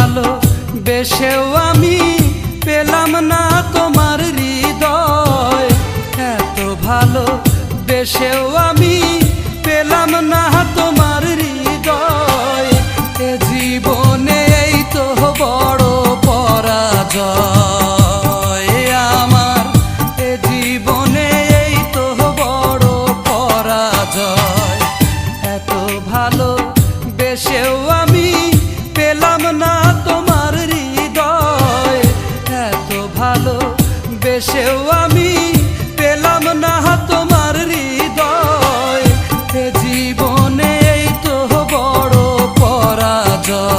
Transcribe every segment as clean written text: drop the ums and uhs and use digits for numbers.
ভালো বেশেও আমি পেলাম না তোমার হৃদয়, এত ভালো বেশেও আমি পেলাম না তোমার হৃদয়। এ জীবনে এই তো বড় পরাজয় আমার, এ জীবনে এই তো বড় পরাজয়। এত ভালো বেশেও আমি পেলাম না তোমার হৃদয়, এত ভালো বেশেও আমি পেলাম না তোমার হৃদয়। এ জীবনে এই তো বড় পরাজয়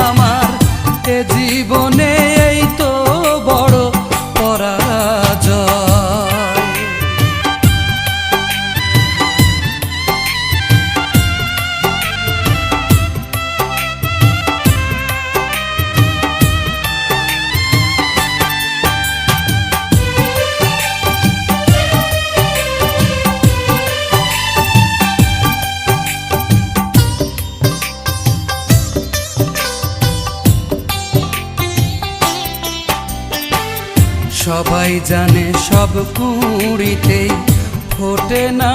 আমার, এ জীবনে এই তো বড় পরাজয়। সবাই জানে সব কুঁড়িতেই ফোটে না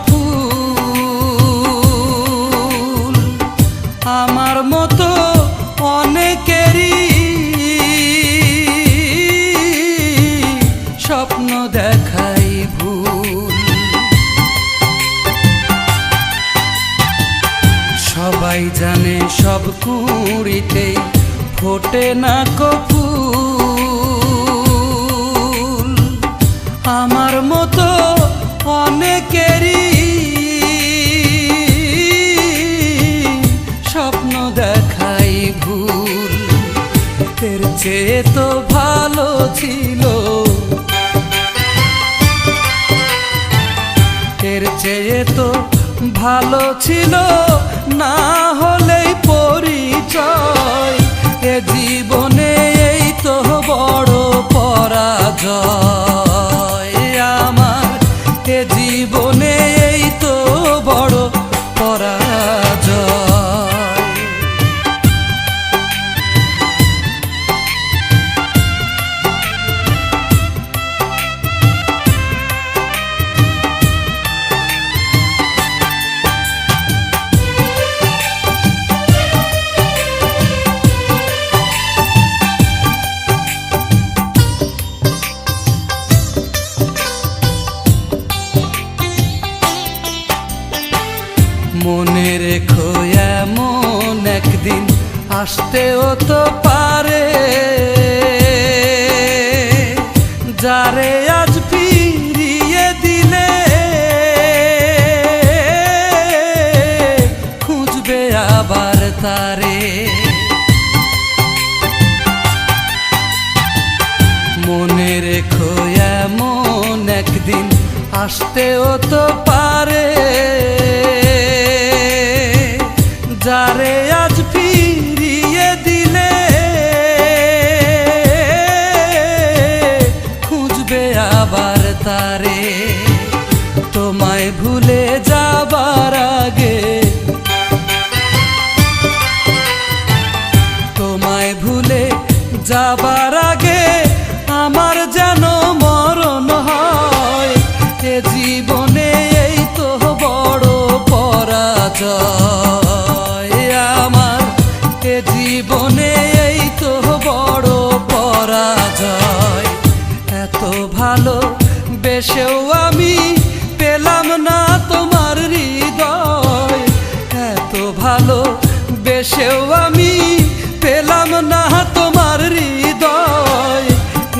ফুল, আমার মতো অনেকেরই স্বপ্ন দেখাই ভুল। সবাই জানে সব কুঁড়িতেই ফোটে না ফুল, আমার মতো অনেকেরই স্বপ্ন দেখাই ভুল। এর চেয়ে তো ভালো ছিল, এর চেয়ে তো ভালো ছিল না হলেই পরিচয়। এ জীবনে এই তো বড় পরাজয় আমার, এ জীবনে এই তো বড় পরাজয়। মনে রেখো এমন একদিন আসতেও তো পারে, যারে আজ ফিরিয়ে দিলে খুঁজবে আবার তারে। মনে রেখো এমন একদিন আসতেও তো পারে, যারে আজ ফিরিয়ে দিলে খুঁজবে আবার তারে। তোমায় ভুলে যাবার আগে, তোমায় ভুলে যাবার আগে আমার যেন মরণ হয়। এ জীবনে এই তো বড় পরাজয় আমার, এ জীবনে এই তো বড় পরাজয়। এত ভালো বেশেও আমি পেলাম না তোমার হৃদয়, এত ভালো বেশেও আমি পেলাম না তোমার হৃদয়।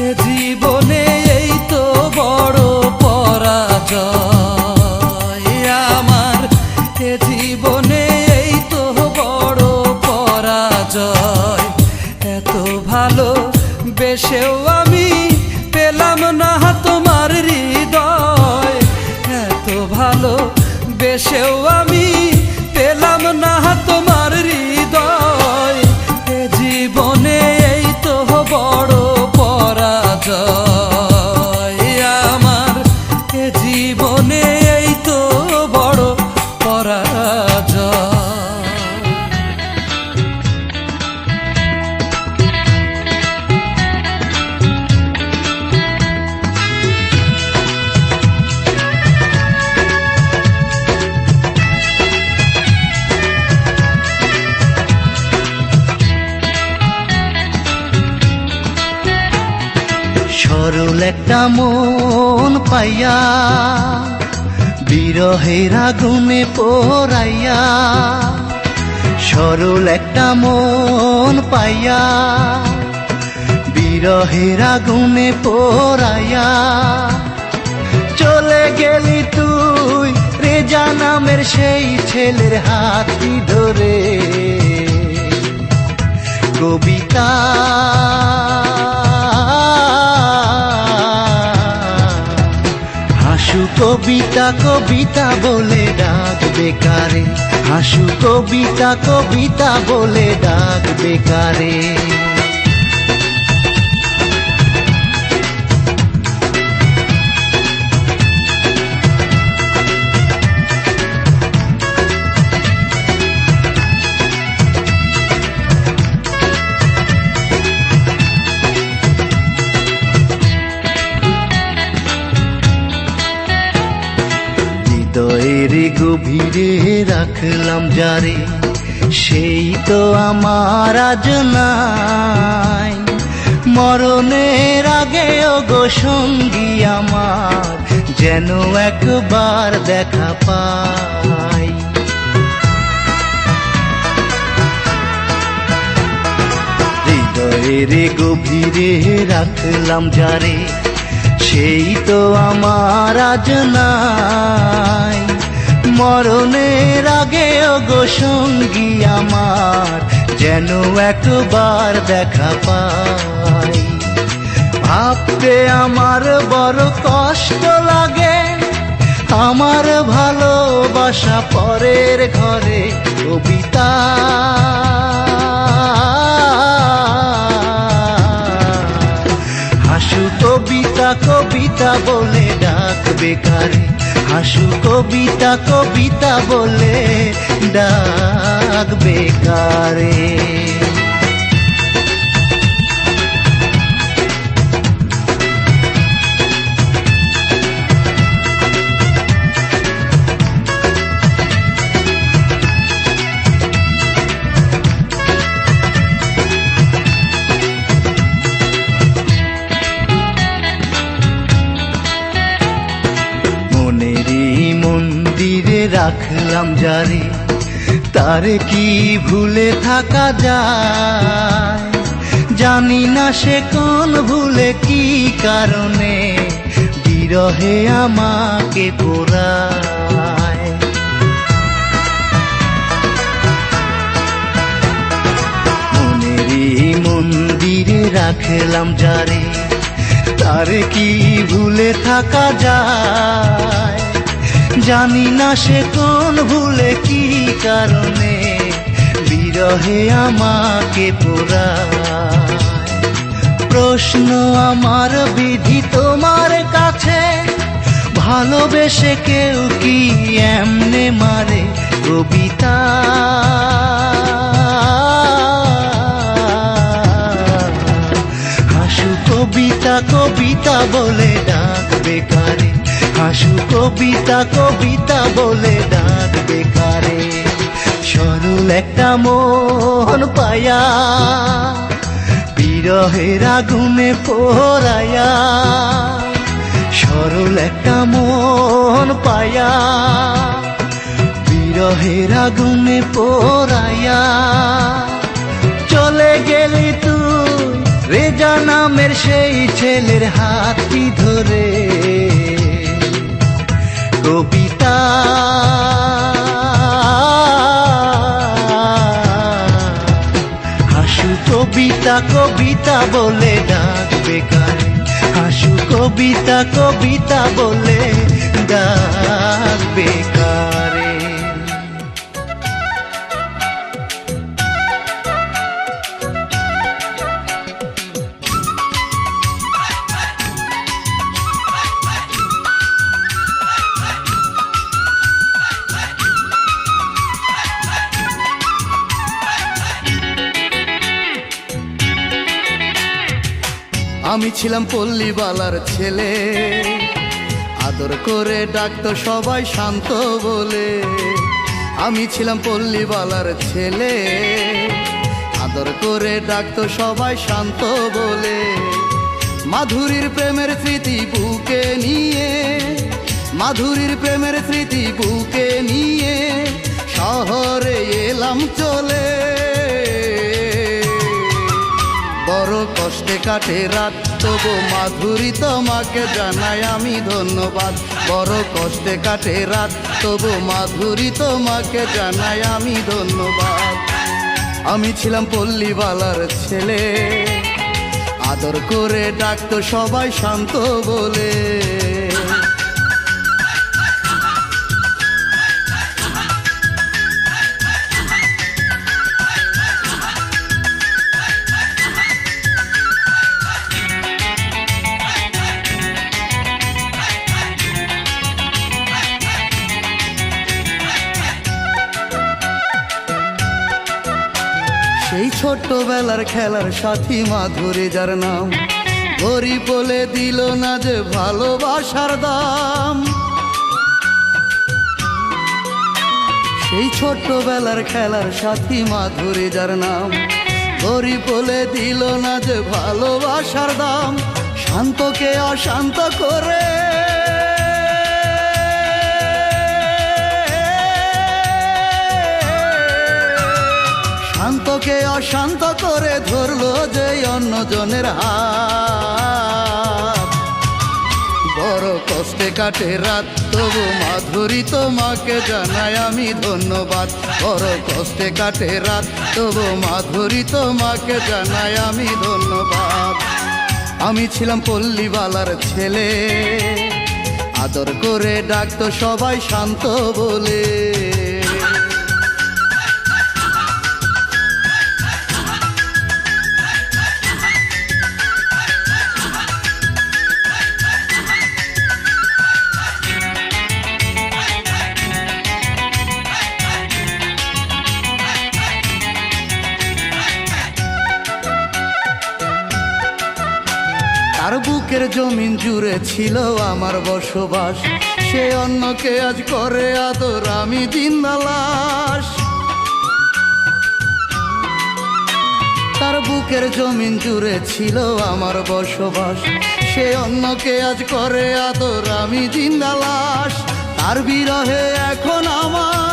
এ জীবনে এই তো বড় পরাজয় আমার, এ জীবনে এই তো বড় পরাজয়। এত ভালো বেশেও আমি পেলাম না তোমার হৃদয়, এত ভালো বেশেও আমি পেলাম না তোমার হৃদয়। এ জীবনে এই তো বড় পরাজয় আমার, এ জীবনে এই তো বড় পরাজয়। সরল একটা মন পাইয়া বিরহের আগুনে পোড়াইয়া, সরল একটা মন পাইয়া বিরহের আগুনে পোড়াইয়া, চলে গেলি তুই রেজা নামের সেই ছেলের হাতটি ধরে। কবিতা হাসু কবিতা কবিতা বলে ডাকবে কারে, হাসু কবিতা কবিতা বলে ডাকবে কারে। হৃদয়ের গভীরে রাখলাম যারে, সেই তো আমার আজ নাই। মরণের আগে ওগো সঙ্গী আমার, যেন একবার দেখা পাই। হৃদয়ের গভীরে রাখলাম যারে, সেই তো আমার আজ নাই। মরণের আগে ওগো সঙ্গী আমার, যেন একবার দেখা পাই। ভাবতে আমার বড় কষ্ট লাগে, আমার ভালোবাসা পরের ঘরে। কবিতা হাসু কবিতা কবিতা বলে ডাকবে কারে, হাসু কবিতা কবিতা বলে ডাকবে কারে। মন্দিরে রাখলাম যারে, তারে কি ভুলে থাকা যায়? জানি না সে কোন ভুলে কি কারণে বিরহে আমাকে পোড়ায়। মনেরই মন্দিরে রাখলাম যারে, তারে কি ভুলে থাকা যায়? জানি না সে কোন ভুলে কি কারণে বিরহে আমাকে পোড়ায়। প্রশ্ন আমার বিধি তোমার কাছে, ভালোবেসে কেউ কি এমনে মারে? কবিতা হাসু কবিতা কবিতা বলে ডাকবে কারে, হাসু কবিতা কবিতা বলে ডাকবে কারে। সরল একটা মন পায়া বিরহের আগুনে পোড়াইয়া, সরল একটা মন পায়া বিরহের আগুনে পোড়াইয়া, চলে গেলি তুই রেজা নামের সেই ছেলের হাতটি ধরে। কবিতা হাসু কবিতা কবিতা বলে ডাকবে কারে, হাসু কবিতা কবিতা বলে ডাকবে কারে। আমি ছিলাম পল্লীবালার ছেলে, আদর করে ডাকতো সবাই শান্ত বলে। আমি ছিলাম পল্লীবালার ছেলে, আদর করে ডাকতো সবাই শান্ত বলে। মাধুরীর প্রেমের স্মৃতি বুকে নিয়ে, মাধুরীর প্রেমের স্মৃতি বুকে নিয়ে শহরে এলাম চলে। বড় কষ্টে কাটে রাত, তবু মাধুরী তোমাকে জানাই আমি ধন্যবাদ। বড় কষ্টে কাটে রাত, তবু মাধুরী তোমাকে জানাই আমি ধন্যবাদ। আমি ছিলাম পল্লীবালার ছেলে, আদর করে ডাকতো সবাই শান্ত বলে। সেই ছোট্টবেলার খেলার সাথী মাধুরী যার নাম, গরিব বলে দিল না যে ভালোবাসার দাম। সেই ছোট্টবেলার খেলার সাথী মাধুরী যার নাম, গরিব বলে দিল না যে ভালোবাসার দাম। শান্তকে অশান্ত করে, শান্তকে অশান্ত করে ধরলো যে অন্যজনের হাত। বড় কষ্টে কাটে রাত, তবু মাধুরী তোমাকে জানাই আমি ধন্যবাদ। বড় কষ্টে কাটে রাত, তবু মাধুরী তোমাকে জানাই আমি ধন্যবাদ। আমি ছিলাম পল্লীবালার ছেলে, আদর করে ডাকতো সবাই শান্ত বলে। তার বুকের জমিন জুড়ে ছিল আমার বসবাস, সে অন্যকে আজ করে আদর আমি দিনদালাস। তার বুকের জমিন জুড়ে ছিল আমার বসবাস, সে অন্যকে আজ করে আদর আমি দিনদালাস। তার বিরহে এখন আমার,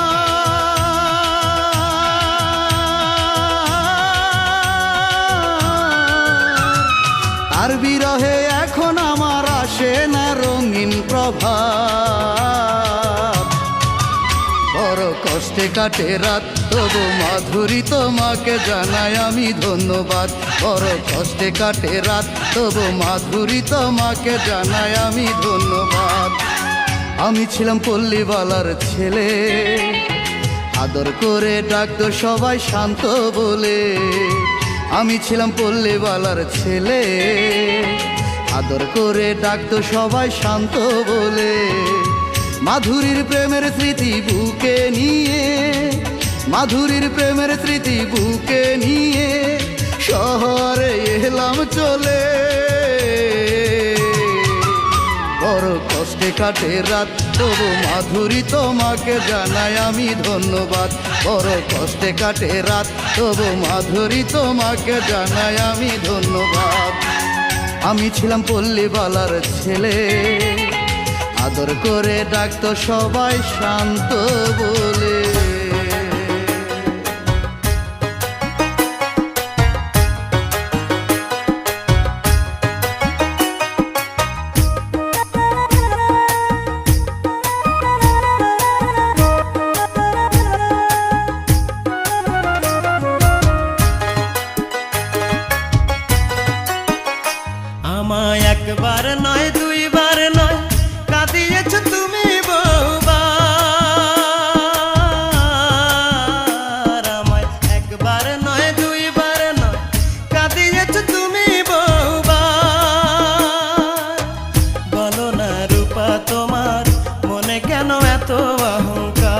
তার বিরহে এখন আমার আসে না রঙিন প্রভাত। বড় কষ্টে কাটে রাত, তবু মাধুরী তোমাকে জানাই আমি ধন্যবাদ। বড় কষ্টে কাটে রাত, তবু মাধুরী তোমাকে জানাই আমি ধন্যবাদ। আমি ছিলাম পল্লীবালার ছেলে, আদর করে ডাকতো সবাই শান্ত বলে। আমি ছিলাম পল্লীবালার ছেলে, আদর করে ডাকতো সবাই শান্ত বলে। মাধুরীর প্রেমের স্মৃতি বুকে নিয়ে, মাধুরীর প্রেমের স্মৃতি বুকে নিয়ে শহরে এলাম চলে। বড় কষ্টে কাটে রাত, তবু মাধুরী তোমাকে জানাই আমি ধন্যবাদ। বড় কষ্টে কাটে রাত, তবু মাধুরী তোমাকে জানাই আমি ধন্যবাদ। আমি ছিলাম পল্লীবালার ছেলে, আদর করে ডাকতো সবাই শান্ত বলে। আমায় একবার নয় দুইবার নয় কাঁদিয়েছ তুমি বহুবার। আমায় একবার নয় দুইবার নয় কাঁদিয়েছ তুমি বহুবার। বলো না রূপা তোমার মনে কেন এত অহংকার।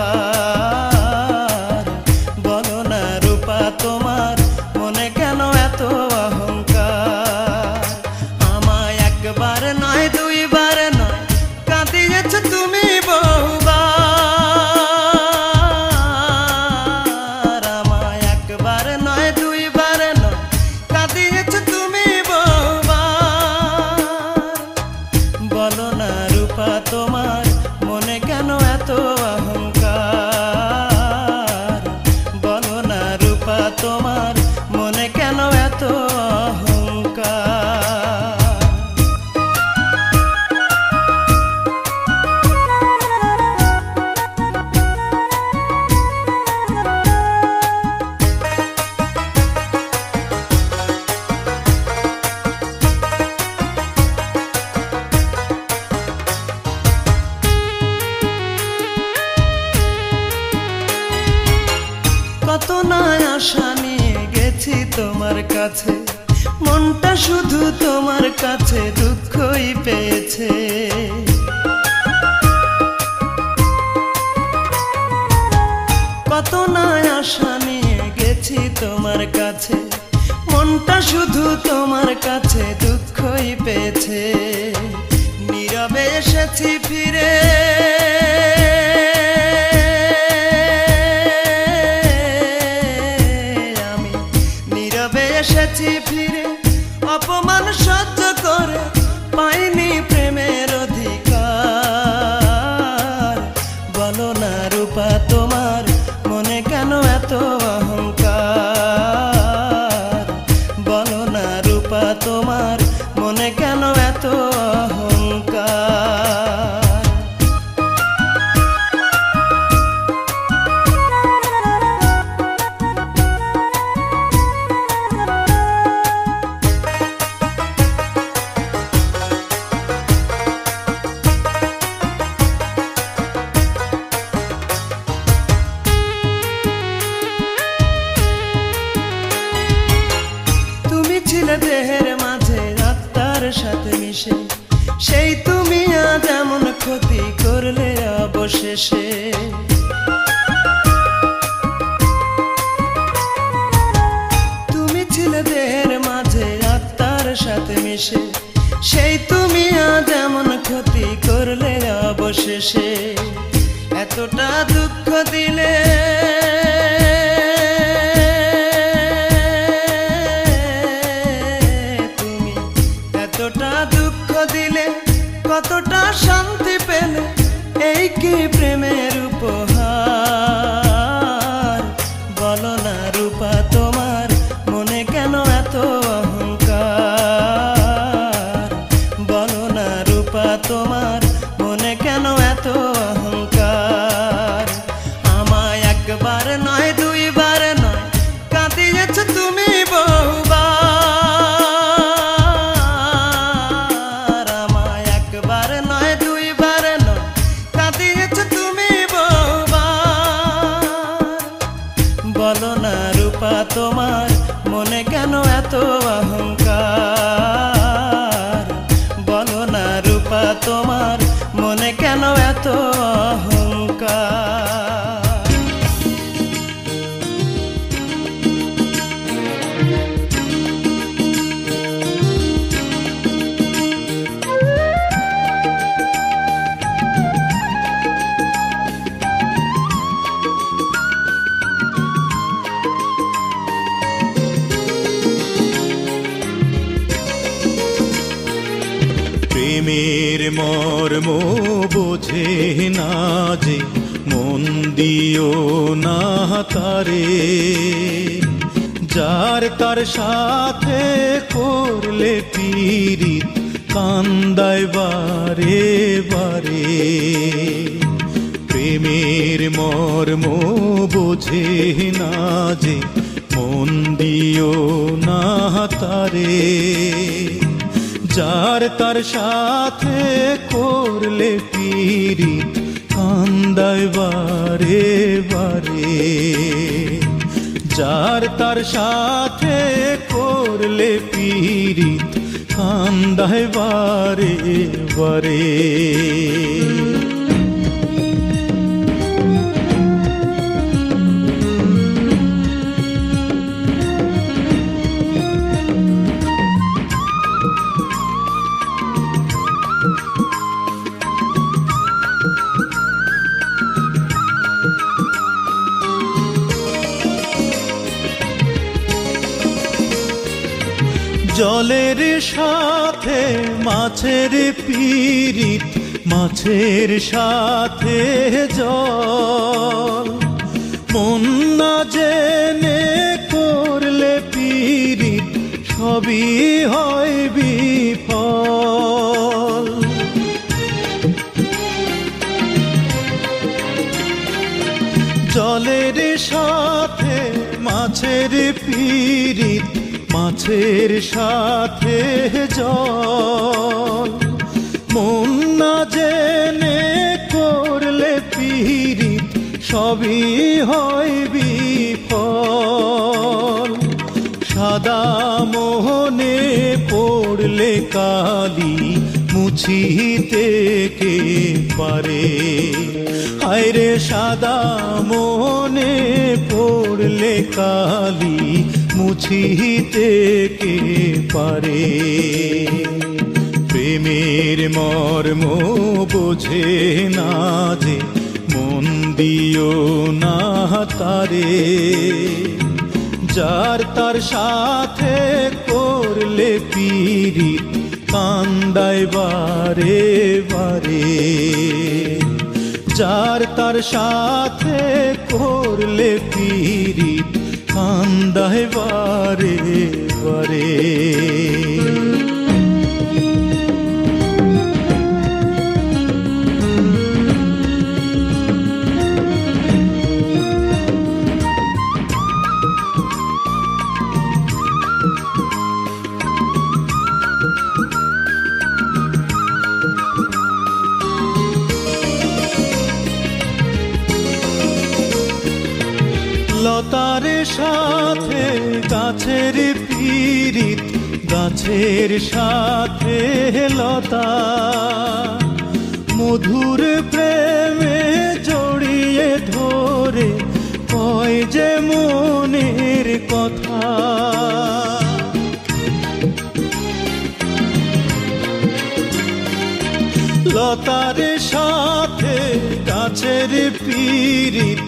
বলো না রূপা তোমার মনে কেন এত অহংকার। একবার নয় দুইবার কেন এত অহংকার? কত না আশা নিয়ে গেছি তোমার কাছে, মনটা শুধু তোমার কাছে দুঃখই পেয়েছে। কত না আশা নিয়ে গেছি তোমার কাছে, মনটা শুধু তোমার কাছে দুঃখই পেয়েছে। নীরবে এসেছি ফিরে, এসেছি ফিরে, অপমান সহ্য করে পাইনি প্রেমের অধিকার। বলো না রূপা তোমার মনে কেন এত অহংকার? বলো না রূপা তোমার মনে কেন এত অহংকার? দেহের মাঝে আত্মার সাথে মিশে, সেই তুমি আজ এমন ক্ষতি করলে অবশেষে। তুমি ছিলে দেহের মাঝে আত্মার সাথে মিশে, সেই তুমি আজ এমন ক্ষতি করলে অবশেষে। এতটা দুঃখ দিলে, দুঃখ দিলে কতটা শান্তি পেলে, এই কি প্রেমের উপহার? বলো না রূপা তোমার মনে কেন এত অহংকার? বলো না রূপা তোমার মনে কেন এত অহংকার? আমায় একবার নয় দুইবার নয় কাঁদিয়েছ তুমি বহুবার। আমায় একবার নয় দুইবার নয় কাঁদিয়েছ তুমি বহুবার। বলো না রূপা তোমার মনে কেন এত অহংকার? বলো না রূপা তোমার মনে কেন এত অহংকার? প্রেমের মর্ম বোঝে না যে মন দিও না তারে, যার তার সাথে করলে পীড়িত কান্দায় বারে বারে। প্রেমের মর্ম বোঝে না যে মন দিও না তারে, যার তার সাথে করলে পীড়িত কান্দায় বারে বারে। যার তার সাথে করলে পীড়িত কান্দায় বারে বারে। জলের সাথে মাছের পীড়িত, মাছের সাথে জল, মন না জেনে করলে পীড়িত সবই হয় বিফল। জলের সাথে মাছের পীড়িত, মাছের সাথে জল, মন না জেনে করলে পীড়িত সবই হয় বিফল। সাদা মোহনে পড়লে কালি মুছিতে কে পারে, হায়রে সাদা মোহনে পড়লে কালি মুছিতে কে পারে। প্রেমের মর্ম বোঝে না যে মন দিও না তারে, যার তার সাথে করলে পীড়িত কান্দায় বারে বারে। যার তার সাথে করলে পীড়িত কান্দায় বারে বারে। লতার সাথে গাছের পীড়িত, গাছের সাথে লতা, মধুর প্রেমে জড়িয়ে ধরে কয় যে মনের কথা। লতার সাথে গাছের পীড়িত,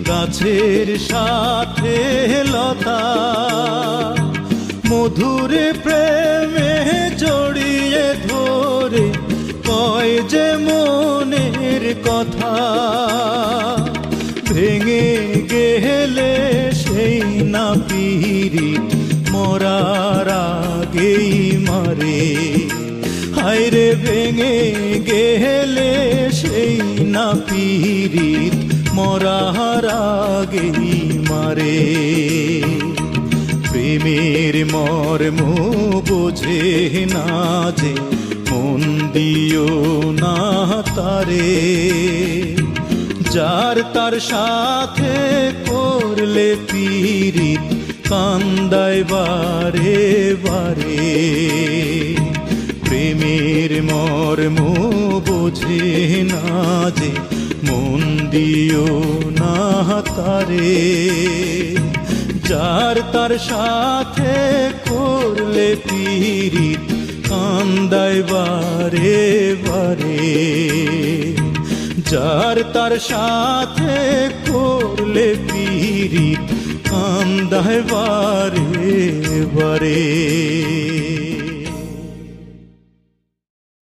গাছের সাথে লতা, মধুর প্রেমে জড়িয়ে ধরে কয় যে মনের কথা। ভেঙে গেলে সেই না পীড়িত মরার আগেই মারে, হায়রে ভেঙে গেলে সেই না পীড়িত মরার আগেই মারে। প্রেমের মর্ম বোঝে না যে মন দিও না তারে, যার তার সাথে করলে পীড়িত কান্দায় বারে বারে। প্রেমের মর্ম বোঝে না যে মন দিও না তারে, যার তার সাথে করলে পীড়িত কান্দায় বারে বারে। যার তার সাথে করলে পীড়িত কান্দায় বারে বারে।